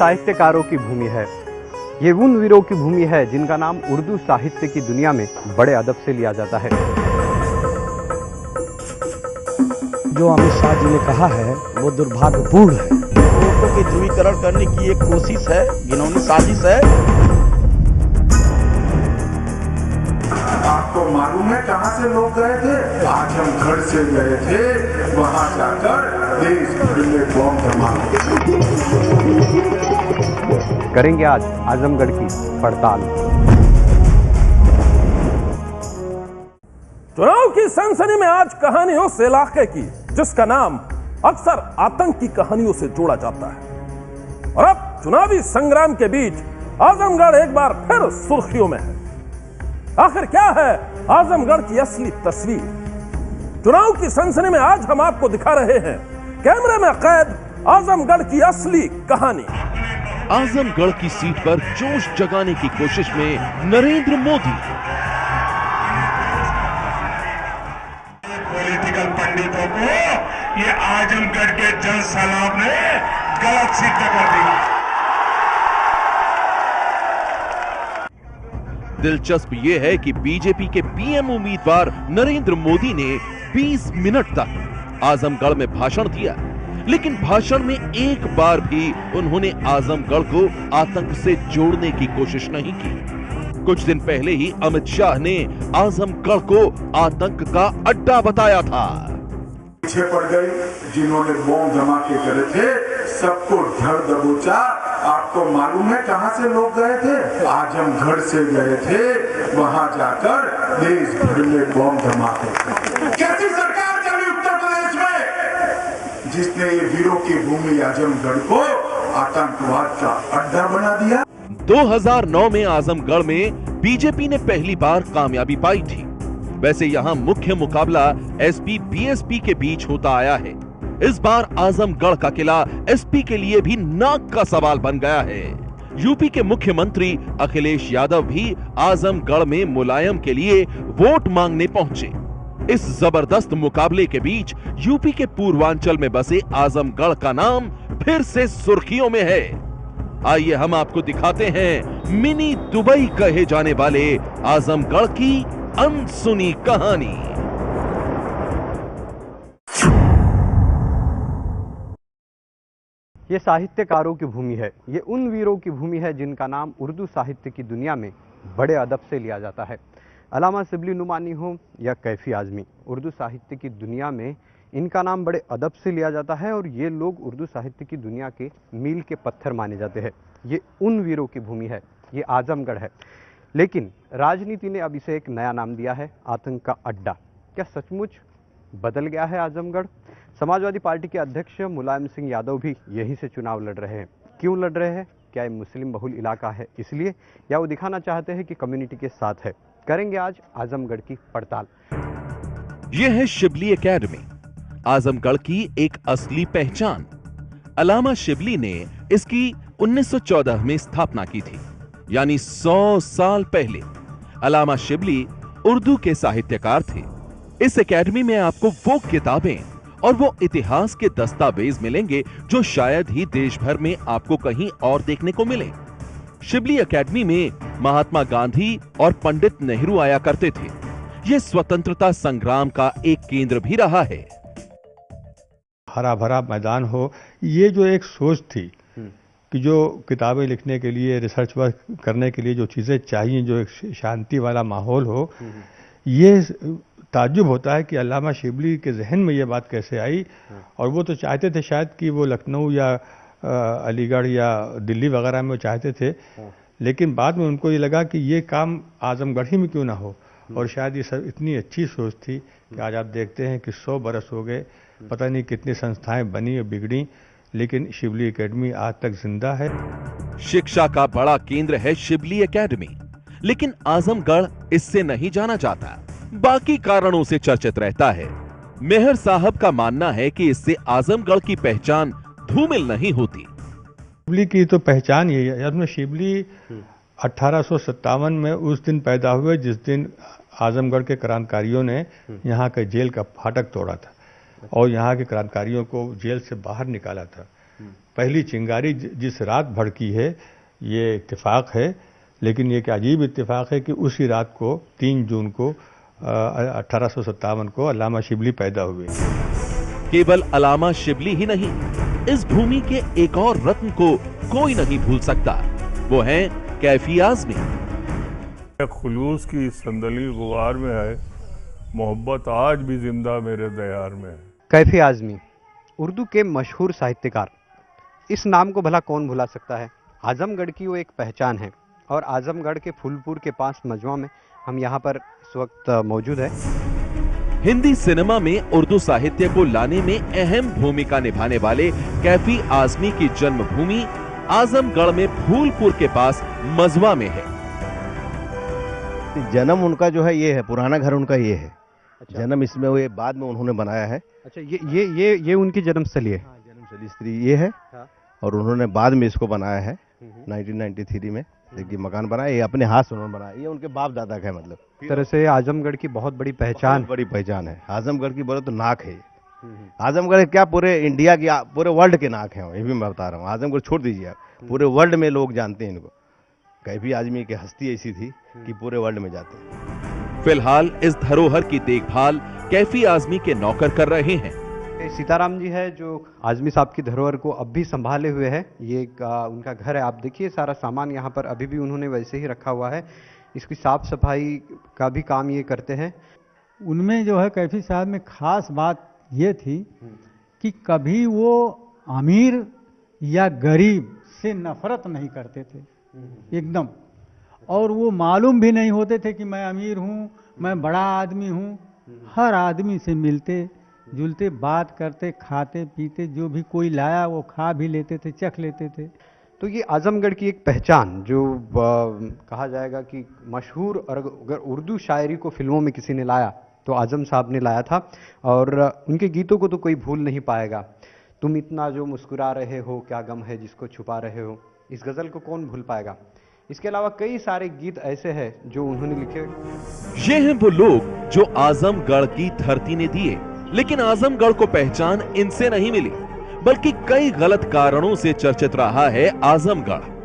साहित्यकारों की भूमि है। ये उन वीरों की भूमि है जिनका नाम उर्दू साहित्य की दुनिया में बड़े अदब से लिया जाता है। जो अमित शाह जी ने कहा है वो दुर्भाग्यपूर्ण है। वोटों के ध्रुवीकरण करने की एक कोशिश है, घिनौनी साजिश है। आपको मालूम है कहां से लोग गए थे? आजमगढ़ से गए थे। वहां जाकर देश भर में बम धमाके करेंगे आज आजमगढ़ की पड़ताल। चुनाव की सनसनी में आज कहानी हो उस इलाके की जिसका नाम अक्सर आतंक की कहानियों से जोड़ा जाता है, और अब चुनावी संग्राम के बीच आजमगढ़ एक बार फिर सुर्खियों में है। आखिर क्या है आजमगढ़ की असली तस्वीर? चुनाव की सनसनी में आज हम आपको दिखा रहे हैं कैमरे में कैद आजमगढ़ की असली कहानी। आजमगढ़ की सीट पर जोश जगाने की कोशिश में नरेंद्र मोदी। पॉलिटिकल पंडितों को ये आजमगढ़ के जन सैलाब ने गलत सिद्ध कर दिया। दिलचस्प यह है कि बीजेपी के पीएम उम्मीदवार नरेंद्र मोदी ने 20 मिनट तक आजमगढ़ में भाषण दिया, लेकिन भाषण में एक बार भी उन्होंने आजमगढ़ को आतंक से जोड़ने की कोशिश नहीं की। कुछ दिन पहले ही अमित शाह ने आजमगढ़ को आतंक का अड्डा बताया था। पीछे पड़ गई जिन्होंने बम धमाके करे थे, सबको धर दबोचा। आपको मालूम है कहां से लोग गए थे? आजमगढ़ से गए थे। वहां जाकर देश भर में बम धमाके। कैसी सरकार चली उत्तर प्रदेश में जिसने ये वीरों की भूमि आजमगढ़ को आतंकवाद का अड्डा बना दिया? 2009 में आजमगढ़ में बीजेपी ने पहली बार कामयाबी पाई थी। वैसे यहां मुख्य मुकाबला एसपी बीएसपी के बीच होता आया है। इस बार आजमगढ़ का किला एसपी के लिए भी नाक का सवाल बन गया है। यूपी के मुख्यमंत्री अखिलेश यादव भी आजमगढ़ में मुलायम के लिए वोट मांगने पहुंचे। इस जबरदस्त मुकाबले के बीच यूपी के पूर्वांचल में बसे आजमगढ़ का नाम फिर से सुर्खियों में है। आइए हम आपको दिखाते हैं मिनी दुबई कहे जाने वाले आजमगढ़ की अनसुनी कहानी। ये साहित्यकारों की भूमि है। ये उन वीरों की भूमि है जिनका नाम उर्दू साहित्य की दुनिया में बड़े अदब से लिया जाता है। अल्लामा शिबली नुमानी हो या कैफी आजमी, उर्दू साहित्य की दुनिया में इनका नाम बड़े अदब से लिया जाता है और ये लोग उर्दू साहित्य की दुनिया के मील के पत्थर माने जाते हैं। ये उन वीरों की भूमि है, ये आजमगढ़ है। लेकिन राजनीति ने अब इसे एक नया नाम दिया है, आतंक का अड्डा। क्या सचमुच बदल गया है आजमगढ़? समाजवादी पार्टी के अध्यक्ष मुलायम सिंह यादव भी यहीं से चुनाव लड़ रहे हैं। क्यों लड़ रहे हैं? क्या ये मुस्लिम बहुल इलाका है इसलिए, या वो दिखाना चाहते हैं कि कम्युनिटी के साथ है? करेंगे आज आजमगढ़ की पड़ताल। यह है शिबली एकेडमी, आजमगढ़ की एक असली पहचान। अल्लामा शिबली ने इसकी 1914 में स्थापना की थी, यानी 100 साल पहले। अल्लामा शिबली उर्दू के साहित्यकार थे। इस एकेडमी में आपको वो किताबें और वो इतिहास के दस्तावेज मिलेंगे जो शायद ही देश भर में आपको कहीं और देखने को मिले। शिबली एकेडमी में महात्मा गांधी और पंडित नेहरू आया करते थे। यह स्वतंत्रता संग्राम का एक केंद्र भी रहा है। हरा भरा मैदान हो, ये जो एक सोच थी कि जो किताबें लिखने के लिए, रिसर्च वर्क करने के लिए जो चीज़ें चाहिए, जो एक शांति वाला माहौल हो, ये ताज्जुब होता है कि अल्लामा शिबली के जहन में ये बात कैसे आई। और वो तो चाहते थे शायद कि वो लखनऊ या अलीगढ़ या दिल्ली वगैरह में वो चाहते थे, लेकिन बाद में उनको ये लगा कि ये काम आजमगढ़ ही में क्यों ना हो। और शायद ये सब इतनी अच्छी सोच थी कि आज आप देखते हैं कि 100 बरस हो गए, पता नहीं कितनी संस्थाएं बनी और बिगड़ी, लेकिन शिबली एकेडमी आज तक जिंदा है। शिक्षा का बड़ा केंद्र है शिबली एकेडमी, लेकिन आजमगढ़ इससे नहीं जाना जाता, बाकी कारणों से चर्चित रहता है। मेहर साहब का मानना है कि इससे आजमगढ़ की पहचान धूमिल नहीं होती। शिबली की तो पहचान यही है। शिबली 1857 में उस दिन पैदा हुए जिस दिन आजमगढ़ के क्रांतिकारियों ने यहाँ के जेल का फाटक तोड़ा था और यहाँ के क्रांतिकारियों को जेल से बाहर निकाला था। पहली चिंगारी जिस रात भड़की है, ये इत्तेफाक है। लेकिन ये क्या अजीब इत्तेफाक है कि उसी रात को 3 जून को 1857 को अल्लामा शिबली पैदा हुए। केवल अल्लामा शिबली ही नहीं, इस भूमि के एक और रत्न को कोई नहीं भूल सकता, वो है कैफी आज़मी। खुलूस की संदली गुबार में है, मोहब्बत आज भी जिंदा मेरे दयार में है। कैफी आज़मी उर्दू के मशहूर साहित्यकार, इस नाम को भला कौन भुला सकता है। आजमगढ़ की वो एक पहचान है और आजमगढ़ के फूलपुर के पास मजवा में हम यहाँ पर इस वक्त मौजूद है। हिंदी सिनेमा में उर्दू साहित्य को लाने में अहम भूमिका निभाने वाले कैफी आज़मी की जन्मभूमि आजमगढ़ में फूलपुर के पास मजवा में है। जन्म उनका जो है ये है, पुराना घर उनका ये है। अच्छा। जन्म इसमें वो बाद में उन्होंने बनाया है। अच्छा, ये उनकी जन्मस्थली है। हाँ, जन्मस्थली स्त्री ये है। हाँ। और उन्होंने बाद में इसको बनाया है 1993 में। देखिए मकान बनाया, ये अपने हाथ से उन्होंने बनाया, ये उनके बाप दादा का है। मतलब इस तरह से आजमगढ़ की बहुत बड़ी पहचान, बड़ी पहचान है। आजमगढ़ की बोले तो नाक है। आजमगढ़ क्या पूरे इंडिया की, पूरे वर्ल्ड के नाक है, ये भी मैं बता रहा हूँ। आजमगढ़ छोड़ दीजिए आप, पूरे वर्ल्ड में लोग जानते हैं इनको। कैफी आज़मी की हस्ती ऐसी थी कि पूरे वर्ल्ड में जाते हैं। फिलहाल इस धरोहर की देखभाल कैफी आज़मी के नौकर कर रहे हैं। सीताराम जी है जो आज़मी साहब की धरोहर को अब भी संभाले हुए है। ये उनका घर है, आप देखिए सारा सामान यहाँ पर अभी भी उन्होंने वैसे ही रखा हुआ है। इसकी साफ सफाई का भी काम ये करते हैं। उनमें जो है कैफी साहब में खास बात ये थी कि कभी वो अमीर या गरीब से नफरत नहीं करते थे एकदम, और वो मालूम भी नहीं होते थे कि मैं अमीर हूँ, मैं बड़ा आदमी हूँ। हर आदमी से मिलते जुलते, बात करते, खाते पीते, जो भी कोई लाया वो खा भी लेते थे, चख लेते थे। तो ये आजमगढ़ की एक पहचान जो कहा जाएगा कि मशहूर, और अगर उर्दू शायरी को फिल्मों में किसी ने लाया तो आज़म साहब ने लाया था। और उनके गीतों को तो कोई भूल नहीं पाएगा। तुम इतना जो मुस्कुरा रहे हो, क्या गम है जिसको छुपा रहे हो, इस गज़ल को कौन भूल पाएगा। इसके अलावा कई सारे गीत ऐसे हैं जो उन्होंने लिखे। ये हैं वो लोग जो आजमगढ़ की धरती ने दिए, लेकिन आजमगढ़ को पहचान इनसे नहीं मिली, बल्कि कई गलत कारणों से चर्चित रहा है आजमगढ़।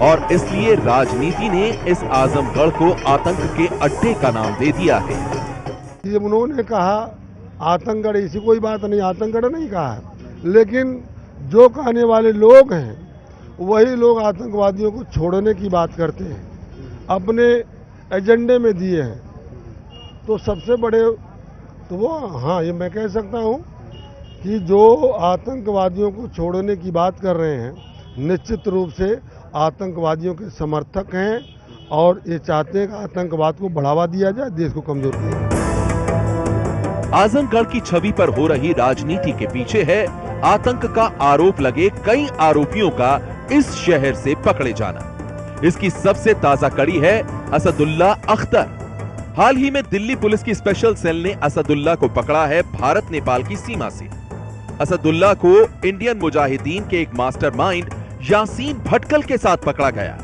और इसलिए राजनीति ने इस आजमगढ़ को आतंक के अड्डे का नाम दे दिया है। जब उन्होंने कहा आतंकगढ़, ऐसी कोई बात नहीं, आतंकगढ़ नहीं कहा, लेकिन जो कहने वाले लोग हैं वही लोग आतंकवादियों को छोड़ने की बात करते हैं, अपने एजेंडे में दिए हैं। तो सबसे बड़े तो वो, हाँ ये मैं कह सकता हूँ कि जो आतंकवादियों को छोड़ने की बात कर रहे हैं निश्चित रूप से आतंकवादियों के समर्थक हैं और ये चाहते हैं कि आतंकवाद को बढ़ावा दिया जाए, देश को कमजोर किया जाए। आजमगढ़ की छवि पर हो रही राजनीति के पीछे है आतंक का आरोप लगे कई आरोपियों का इस शहर से पकड़े जाना। इसकी सबसे ताजा कड़ी है असदुल्ला अख्तर। हाल ही में दिल्ली पुलिस की स्पेशल सेल ने असदुल्ला को पकड़ा है भारत नेपाल की सीमा से। असदुल्ला को इंडियन मुजाहिदीन के एक मास्टरमाइंड यासीन भटकल के साथ पकड़ा गया।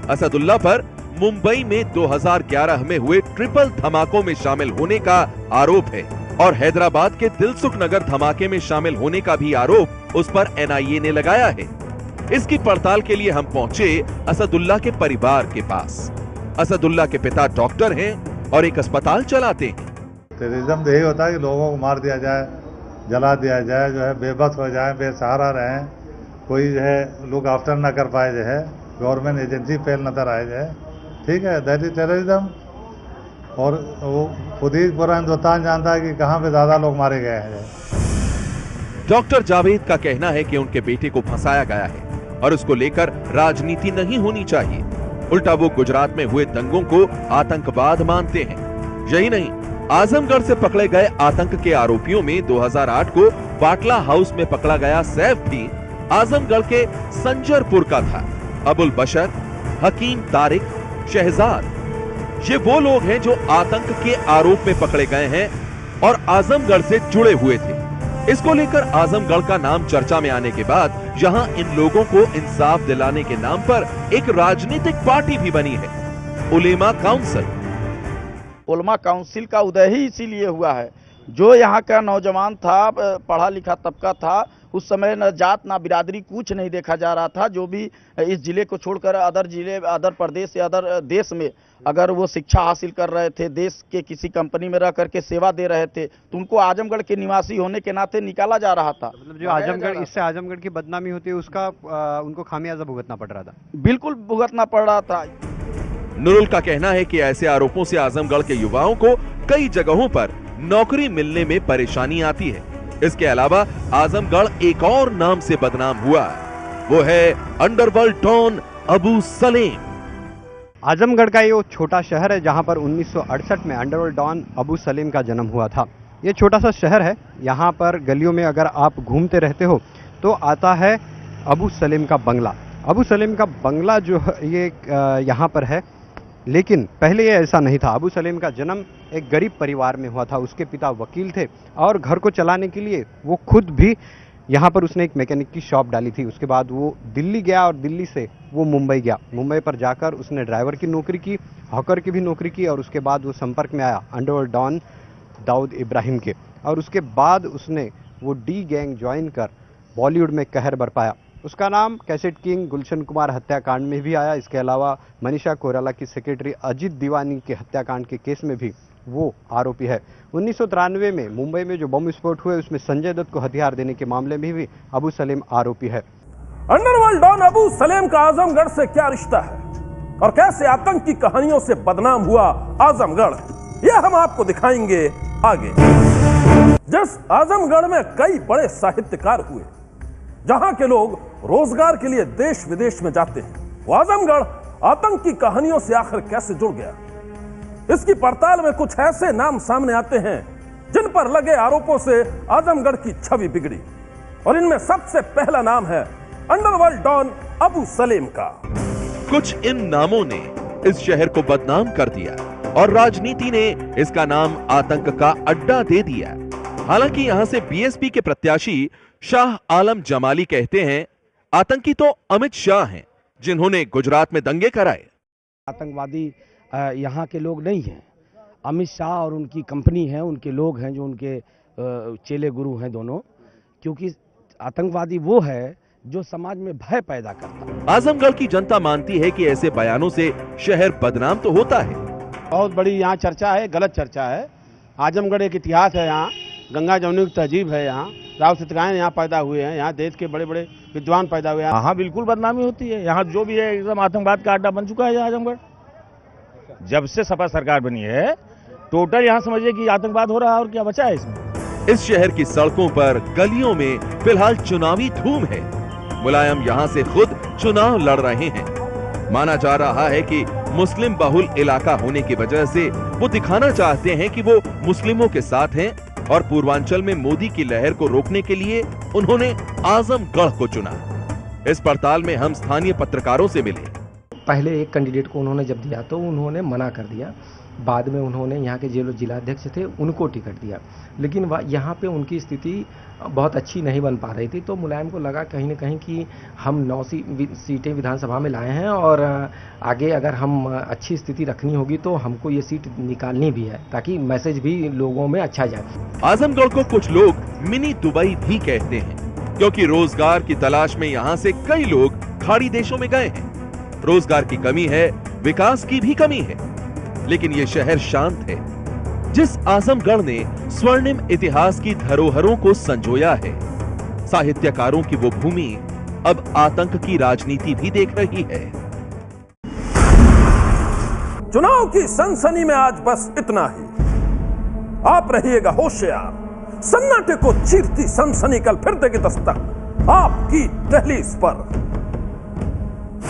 असदुल्ला पर मुंबई में 2011 में हुए ट्रिपल धमाकों में शामिल होने का आरोप है और हैदराबाद के दिलसुख नगर धमाके में शामिल होने का भी आरोप उस पर एनआईए ने लगाया है। इसकी पड़ताल के लिए हम पहुंचे असदुल्ला के परिवार के पास। असदुल्ला के पिता डॉक्टर हैं और एक अस्पताल चलाते हैं। टेररिज्म यही होता है कि लोगों को मार दिया जाए, जला दिया जाए, जो है बेबस हो जाए, बेसहारा रहे, कोई जो है लुक आफ्टर ना कर पाए, जो है गवर्नमेंट एजेंसी फेल नजर आए, जो है ठीक है, दैट इज टेररिज्म। और वो खुद ही पूरा हिंदुस्तान जानता है कि कहाँ पे ज्यादा लोग मारे गए हैं। डॉक्टर जावेद का कहना है कि उनके बेटे को फंसाया गया है और उसको लेकर राजनीति नहीं होनी चाहिए। उल्टा वो गुजरात में हुए दंगों को आतंकवाद मानते हैं। यही नहीं, आजमगढ़ से पकड़े गए आतंक के आरोपियों में 2008 को बाटला हाउस में पकड़ा गया सैफ भी आजमगढ़ के संजरपुर का था। अबुल बशर, हकीम तारिक, शहजाद ये वो लोग हैं जो आतंक के आरोप में पकड़े गए हैं और आजमगढ़ से जुड़े हुए थे। इसको लेकर आजमगढ़ का नाम चर्चा में आने के बाद यहां इन लोगों को इंसाफ दिलाने के नाम पर एक राजनीतिक पार्टी भी बनी है, उलेमा काउंसिल। उलेमा काउंसिल का उदय ही इसीलिए हुआ है। जो यहाँ का नौजवान था, पढ़ा लिखा तबका था, उस समय न जात ना बिरादरी कुछ नहीं देखा जा रहा था। जो भी इस जिले को छोड़कर अदर जिले, अदर प्रदेश या अदर देश में अगर वो शिक्षा हासिल कर रहे थे, देश के किसी कंपनी में रह करके सेवा दे रहे थे, तो उनको आजमगढ़ के निवासी होने के नाते निकाला जा रहा था। मतलब जो आजमगढ़, इससे आजमगढ़ की बदनामी होती है, उसका उनको खामियाजा भुगतना पड़ रहा था। बिल्कुल भुगतना पड़ रहा था। नुरुल का कहना है कि ऐसे आरोपों से आजमगढ़ के युवाओं को कई जगहों पर नौकरी मिलने में परेशानी आती है। इसके अलावा आजमगढ़ एक और नाम से बदनाम हुआ, वो है अंडरवर्ल्ड डॉन अबू सलेम। आजमगढ़ का ये छोटा शहर है जहां पर 1968 में अंडरवर्ल्ड डॉन अबू सलेम का जन्म हुआ था। ये छोटा सा शहर है, यहाँ पर गलियों में अगर आप घूमते रहते हो तो आता है अबू सलेम का बंगला। अबू सलेम का बंगला जो ये यहाँ पर है, लेकिन पहले ये ऐसा नहीं था। अबू सलेम का जन्म एक गरीब परिवार में हुआ था। उसके पिता वकील थे और घर को चलाने के लिए वो खुद भी यहाँ पर उसने एक मैकेनिक की शॉप डाली थी। उसके बाद वो दिल्ली गया और दिल्ली से वो मुंबई गया। मुंबई पर जाकर उसने ड्राइवर की नौकरी की, हॉकर की भी नौकरी की और उसके बाद वो संपर्क में आया अंडरवर्ल्ड डॉन दाऊद इब्राहिम के, और उसके बाद उसने वो डी गैंग ज्वाइन कर बॉलीवुड में कहर बरपाया। उसका नाम कैसेट किंग गुलशन कुमार हत्याकांड में भी आया। इसके अलावा मनीषा कोइराला की सेक्रेटरी अजीत दीवानी के हत्याकांड के केस में भी वो आरोपी है। 1993 में मुंबई में जो बम विस्फोट हुए उसमें संजय दत्त को हथियार देने के मामले में भी अबू सलेम आरोपी है। अंडरवर्ल्ड डॉन अबू सलेम का आजमगढ़ से क्या रिश्ता है और कैसे आतंक की कहानियों से बदनाम हुआ आजमगढ़, यह हम आपको दिखाएंगे आगे। जिस आजमगढ़ में कई बड़े साहित्यकार हुए, जहां के लोग रोजगार के लिए देश विदेश में जाते हैं, वो आजमगढ़ आतंक की कहानियों से आखिर कैसे जुड़ गया? इसकी पड़ताल में कुछ ऐसे नाम सामने आते हैं जिन पर लगे आरोपों से आजमगढ़ की छवि बिगड़ी, और इनमें सबसे पहला नाम है अंडरवर्ल्ड डॉन अबू सलेम का। कुछ इन नामों ने इस शहर को बदनाम कर दिया और राजनीति ने इसका नाम आतंक का अड्डा दे दिया। हालांकि यहां से बीएसपी के प्रत्याशी शाह आलम जमाली कहते हैं आतंकी तो अमित शाह हैं, जिन्होंने गुजरात में दंगे कराए। आतंकवादी यहाँ के लोग नहीं हैं, अमित शाह और उनकी कंपनी है, उनके लोग हैं जो उनके चेले गुरु हैं दोनों, क्योंकि आतंकवादी वो है जो समाज में भय पैदा करता है। आजमगढ़ की जनता मानती है कि ऐसे बयानों से शहर बदनाम तो होता है। बहुत बड़ी यहाँ चर्चा है, गलत चर्चा है। आजमगढ़ एक इतिहास है, यहाँ गंगा जमुनी की तहजीब है, यहाँ राव सतगायन यहाँ पैदा हुए हैं, यहाँ देश के बड़े बड़े विद्वान पैदा हुए हैं। हाँ बिल्कुल बदनामी होती है। यहाँ जो भी है एकदम आतंकवाद का अड्डा बन चुका है आजमगढ़। जब से सपा सरकार बनी है टोटल यहाँ समझिए कि आतंकवाद हो रहा है, और क्या बचा है इसमें। इस शहर की सड़कों पर गलियों में फिलहाल चुनावी धूम है। मुलायम यहाँ से खुद चुनाव लड़ रहे हैं। माना जा रहा है कि मुस्लिम बहुल इलाका होने की वजह से वो दिखाना चाहते हैं कि वो मुस्लिमों के साथ हैं, और पूर्वांचल में मोदी की लहर को रोकने के लिए उन्होंने आजमगढ़ को चुना। इस पड़ताल में हम स्थानीय पत्रकारों से मिले। पहले एक कैंडिडेट को उन्होंने जब दिया तो उन्होंने मना कर दिया, बाद में उन्होंने यहाँ के जो जिलाध्यक्ष थे उनको टिकट दिया, लेकिन यहाँ पे उनकी स्थिति बहुत अच्छी नहीं बन पा रही थी। तो मुलायम को लगा कहीं ना कहीं कि हम 9 सीटें विधानसभा में लाए हैं और आगे अगर हम अच्छी स्थिति रखनी होगी तो हमको ये सीट निकालनी भी है, ताकि मैसेज भी लोगों में अच्छा जाए। आजमगढ़ को कुछ लोग मिनी दुबई भी कहते हैं, क्योंकि रोजगार की तलाश में यहाँ से कई लोग खाड़ी देशों में गए हैं। रोजगार की कमी है, विकास की भी कमी है, लेकिन ये शहर शांत है। जिस आजमगढ़ ने स्वर्णिम इतिहास की धरोहरों को संजोया है, साहित्यकारों की वो भूमि अब आतंक की राजनीति भी देख रही है। चुनाव की सनसनी में आज बस इतना ही। आप रहिएगा होशियार। सन्नाटे को चीरती सनसनी कल फिर देगी दस्तक आपकी दहलीज पर।